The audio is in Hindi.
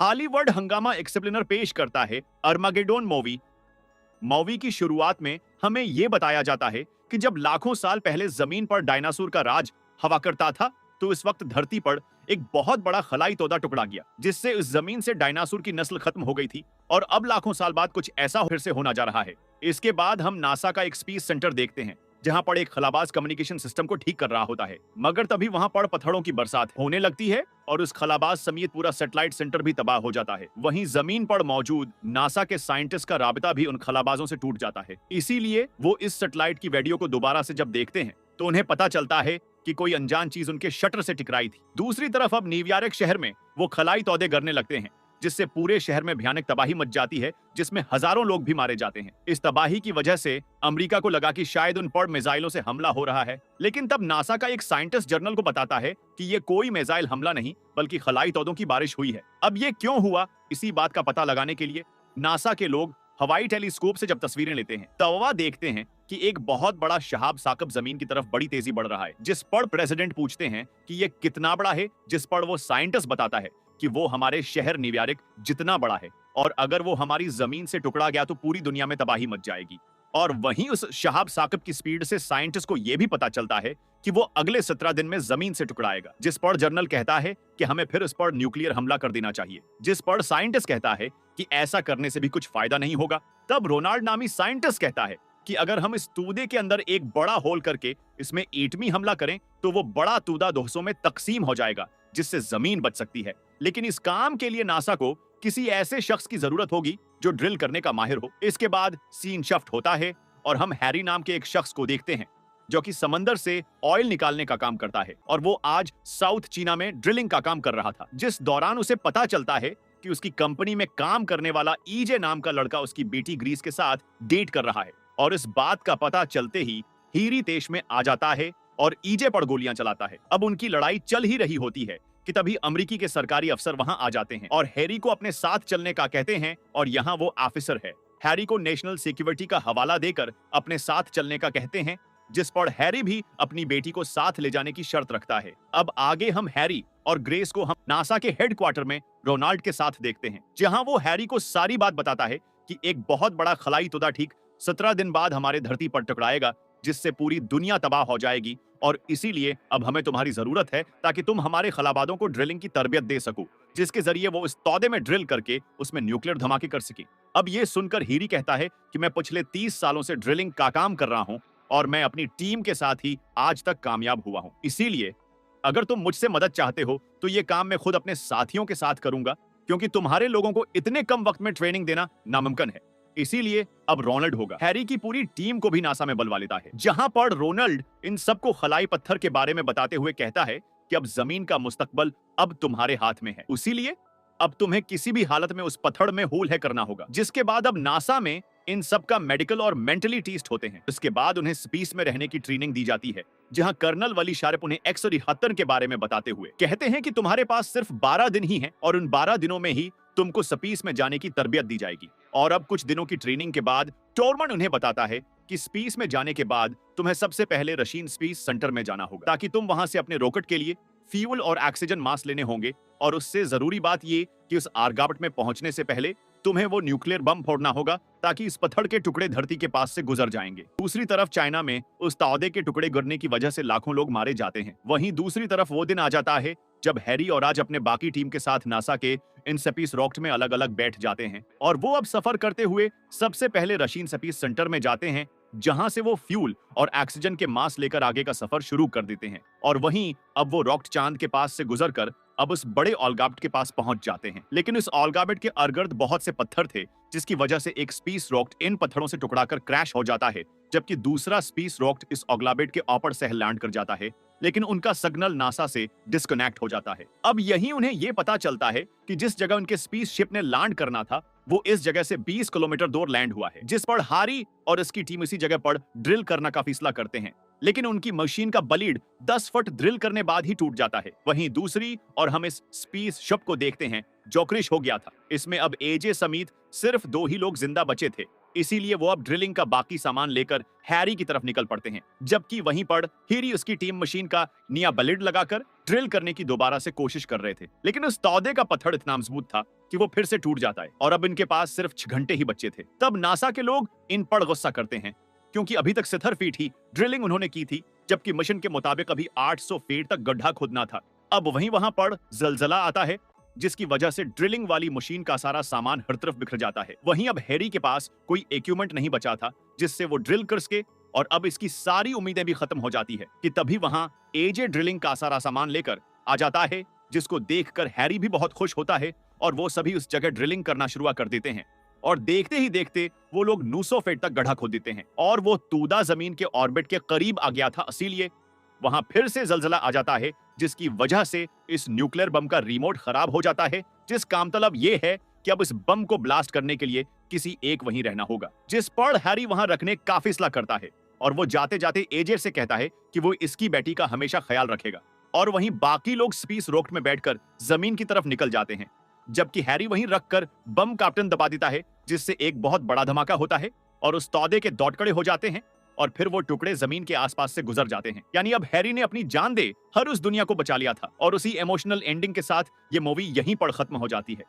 हॉलीवुड हंगामा एक्सप्लेनर पेश करता है अर्मागेडोन मूवी। मूवी की शुरुआत में हमें यह बताया जाता है कि जब लाखों साल पहले जमीन पर डायनासोर का राज हवा करता था, तो इस वक्त धरती पर एक बहुत बड़ा खलाई तोदा टुकड़ा गया, जिससे इस जमीन से डायनासोर की नस्ल खत्म हो गई थी। और अब लाखों साल बाद कुछ ऐसा फिर से होना जा रहा है। इसके बाद हम नासा का एक स्पेस सेंटर देखते हैं, जहां पर एक खलाबाज कम्युनिकेशन सिस्टम को ठीक कर रहा होता है। मगर तभी वहां पर पत्थरों की बरसात होने लगती है और उस खलाबाज समेत पूरा सैटेलाइट सेंटर भी तबाह हो जाता है। वहीं जमीन पर मौजूद नासा के साइंटिस्ट का राबिता भी उन खलाबाजों से टूट जाता है। इसीलिए वो इस सैटेलाइट की वीडियो को दोबारा से जब देखते हैं, तो उन्हें पता चलता है कि कोई अनजान चीज उनके शटर से टकराई थी। दूसरी तरफ अब न्यूयॉर्क शहर में वो खलाई तौदे गिरने लगते हैं, जिससे पूरे शहर में भयानक तबाही मच जाती है, जिसमें हजारों लोग भी मारे जाते हैं। इस तबाही की वजह से अमेरिका को लगा कि शायद उन पर मिसाइलों से हमला हो रहा है, लेकिन तब नासा का एक साइंटिस्ट जर्नल को बताता है कि ये कोई मिसाइल हमला नहीं, बल्कि खलाई तौदों की बारिश हुई है। अब ये क्यों हुआ, इसी बात का पता लगाने के लिए नासा के लोग हवाई टेलीस्कोप से जब तस्वीरें लेते हैं, तब वह देखते हैं कि एक बहुत बड़ा शहाब साकब जमीन की तरफ बड़ी तेजी बढ़ रहा है। जिस पर प्रेसिडेंट पूछते हैं कि ये कितना बड़ा है, जिस पर वो साइंटिस्ट बताता है कि वो हमारे शहर न्यूयॉर्क जितना बड़ा है, और अगर वो हमारी जमीन से टुकड़ा गया तो पूरी दुनिया में तबाही मच जाएगी। और वहीं उस शहाब साकब की स्पीड से साइंटिस्ट को यह भी पता चलता है कि वो अगले 17 दिन में जमीन से टुकड़ाएगा। जिस पर जर्नल कहता है कि हमें फिर उस पर न्यूक्लियर हमला कर देना चाहिए, जिस पर साइंटिस्ट कहता है कि ऐसा करने से भी कुछ फायदा नहीं होगा। तब रोनाल्ड नामी साइंटिस्ट कहता है कि अगर हम इस तूदे के अंदर एक बड़ा होल करके इसमें एटमी हमला करें, तो वो बड़ा तूदा दो हिस्सों में तकसीम हो जाएगा, जिससे जमीन बच सकती है। लेकिन इस काम के लिए नासा को किसी ऐसे शख्स की जरूरत होगी जो ड्रिल करने का माहिर हो। इसके बाद सीन शिफ्ट होता है और हम हैरी नाम के एक शख्स को देखते हैं, जो कि समंदर से ऑयल निकालने का काम करता है, और वो आज साउथ चीना में ड्रिलिंग का काम कर रहा था। जिस दौरान उसे पता चलता है कि उसकी कंपनी में काम करने वाला ईजे नाम का लड़का उसकी बेटी ग्रीस के साथ डेट कर रहा है। और इस बात का पता चलते ही हीरी देश में आ जाता है और ईजे पर गोलियां चलाता है। अब उनकी लड़ाई चल ही रही होती है कि तभी अमेरिकी के सरकारी अफसर वहां आ जाते हैं और हैरी को अपने साथ चलने का कहते हैं, और यहाँ वो ऑफिसर है। हैरी को नेशनल सिक्योरिटी का हवाला देकर अपने साथ चलने का कहते हैं, जिस पर हैरी भी अपनी बेटी को साथ ले जाने की शर्त रखता है। अब आगे हम हैरी और ग्रेस को हम नासा के हेडक्वार्टर में रोनाल्ड के साथ देखते हैं, जहां वो हैरी को सारी बात बताता है कि एक बहुत बड़ा खलाई तोदा ठीक 17 दिन बाद हमारे धरती पर टकराएगा, जिससे पूरी दुनिया तबाह हो जाएगी, और इसीलिए अब हमें तुम्हारी जरूरत है ताकि तुम हमारे खलाबादों को ड्रिलिंग की तरबियत दे सको, जिसके जरिए वो इस तौदे में ड्रिल करके उसमें न्यूक्लियर धमाके कर सके। अब ये सुनकर हीरी कहता है कि मैं पिछले 30 सालों से ड्रिलिंग का काम कर रहा हूं और मैं अपनी टीम के साथ ही आज तक कामयाब हुआ हूं। इसीलिए अगर तुम मुझसे मदद चाहते हो तो ये काम मैं खुद अपने साथियों के साथ करूंगा, क्योंकि तुम्हारे लोगों को इतने कम वक्त में ट्रेनिंग देना नामुमकिन है। इसीलिए अब रोनाल्ड होगा। हैरी की पूरी टीम को भी नासा में बुलवा लेता है, जहां पर रोनाल्ड इन सबको खलाई पत्थर के बारे में बताते हुए कहता है कि अब जमीन का मुस्तकबल अब तुम्हारे हाथ में है, इसीलिए अब तुम्हें किसी भी हालत में उस पत्थर में होल है करना होगा। जिसके बाद अब नासा में इन सब का मेडिकल और मेंटली टेस्ट होते हैं। उसके बाद उन्हें स्पेस में रहने की ट्रेनिंग दी जाती है, जहां कर्नल वली शारिप उन्हें X-73 के बारे में बताते हुए कहते हैं कि तुम्हारे पास सिर्फ 12 दिन ही हैं, और उन 12 दिनों में ही तुमको स्पेस में जाने की तरबियत दी जाएगी। और अब कुछ दिनों की ट्रेनिंग के बाद टोरमन उन्हें बताता है कि स्पेस में जाने के बाद तुम्हें सबसे पहले रशीन स्पेस सेंटर में जाना होगा, ताकि तुम वहां से अपने रॉकेट के लिए फ्यूल और ऑक्सीजन मास्क लेने होंगे। और उससे जरूरी बात ये कि उस आर्गावट में पहुंचने से पहले तुम्हें वो न्यूक्लियर बम फोड़ना होगा, ताकि इस पत्थर के टुकड़े धरती के पास से गुजर जाएंगे। दूसरी तरफ चाइना में उस तौदे के टुकड़े गिरने की वजह से लाखों लोग मारे जाते हैं। वहीं दूसरी तरफ वो दिन आ जाता है जब हैरी और आज अपने बाकी टीम के साथ नासा के इन स्पेस रॉकेट में अलग अलग बैठ जाते हैं, और वो अब सफर करते हुए सबसे पहले रशीन स्पेस सेंटर में जाते हैं, जहां से वो फ्यूल और ऑक्सीजन के मास्क लेकर आगे का सफर शुरू कर देते हैं। और वहीं अब वो रॉकेट चांद के पास से गुजरकर अब उस बड़े ऑलगाबट के पास पहुंच जाते हैं। लेकिन इस ऑलगाबट के अर्गर्द बहुत से पत्थर थे, जिसकी वजह से एक स्पेस रॉकेट इन पत्थरों से टुकड़ाकर क्रैश हो जाता है, जबकि दूसरा स्पेस रॉकेट इस ऑलगाबट के ऊपर से लैंड कर जाता है, लेकिन उनका सिग्नल नासा से डिस्कनेक्ट हो जाता है। अब यही उन्हें यह पता चलता है कि जिस जगह उनके स्पेस शिप ने लैंड करना था, वो इस जगह से 20 किलोमीटर दूर लैंड हुआ है, जिस पर हैरी और इसकी टीम इसी जगह पर ड्रिल करना का फैसला करते हैं। लेकिन उनकी मशीन का ब्लेड 10 फुट ड्रिल करने बाद ही टूट जाता है। वहीं दूसरी और हम इस स्पेस शिप को देखते हैं जो क्रैश हो गया था। इसमें अब एजे समेत सिर्फ 2 ही लोग जिंदा बचे थे, इसीलिए वो अब ड्रिलिंग का बाकी सामान लेकर हैरी की तरफ निकल पड़ते हैं, जबकि वहीं पर हैरी उसकी टीम मशीन का निया बलिड लगाकर ड्रिल करने की दोबारा से कोशिश कर रहे थे। लेकिन उस तौदे का पत्थर इतना मजबूत था कि वो फिर से टूट जाता है और अब इनके पास सिर्फ 6 घंटे ही बचे थे। तब नासा के लोग इन पर गुस्सा करते हैं, क्योंकि अभी तक 70 फीट ही ड्रिलिंग उन्होंने की थी, जबकि मिशन के मुताबिक अभी 800 फीट तक गड्ढा खोदना था। अब वहां पर जलजला आता है, जिसकी वजह से ड्रिलिंग वाली मशीन का सारा सामान हर तरफ बिखर जाता है। वहीं अब हैरी के पास कोई इक्विपमेंट नहीं बचा था जिससे वो ड्रिल कर सके, और अब इसकी सारी उम्मीदें भी खत्म हो जाती है कि तभी वहां एजे ड्रिलिंग का सारा सामान लेकर आ जाता है, जिसको देखकर हैरी भी बहुत खुश होता है और वो सभी उस जगह ड्रिलिंग करना शुरू कर देते हैं। और देखते ही देखते वो लोग 900 फीट तक गड्ढा खोद देते हैं और वो तूदा जमीन के ऑर्बिट के करीब आ गया था, इसीलिए वहां फिर से जलजला आ जाता है, जिसकी वजह से इस न्यूक्लियर बम का रिमोट खराब हो जाता है, जिस का मतलब ये है कि अब इस बम को ब्लास्ट करने के लिए किसी एक वहीं रहना होगा, जिस पर हैरी वहां रखने का फैसला करता है और वो जाते जाते एजे से कहता है कि वो इसकी बेटी का हमेशा ख्याल रखेगा। और वहीं बाकी लोग स्पेस रॉकेट में बैठकर जमीन की तरफ निकल जाते हैं, जबकि हैरी वहीं रखकर बम कैप्टन दबा देता है, जिससे एक बहुत बड़ा धमाका होता है और उस तौदे के दौड़कड़े हो जाते हैं और फिर वो टुकड़े जमीन के आसपास से गुजर जाते हैं। यानी अब हैरी ने अपनी जान दे हर उस दुनिया को बचा लिया था और उसी इमोशनल एंडिंग के साथ ये मूवी यहीं पर खत्म हो जाती है।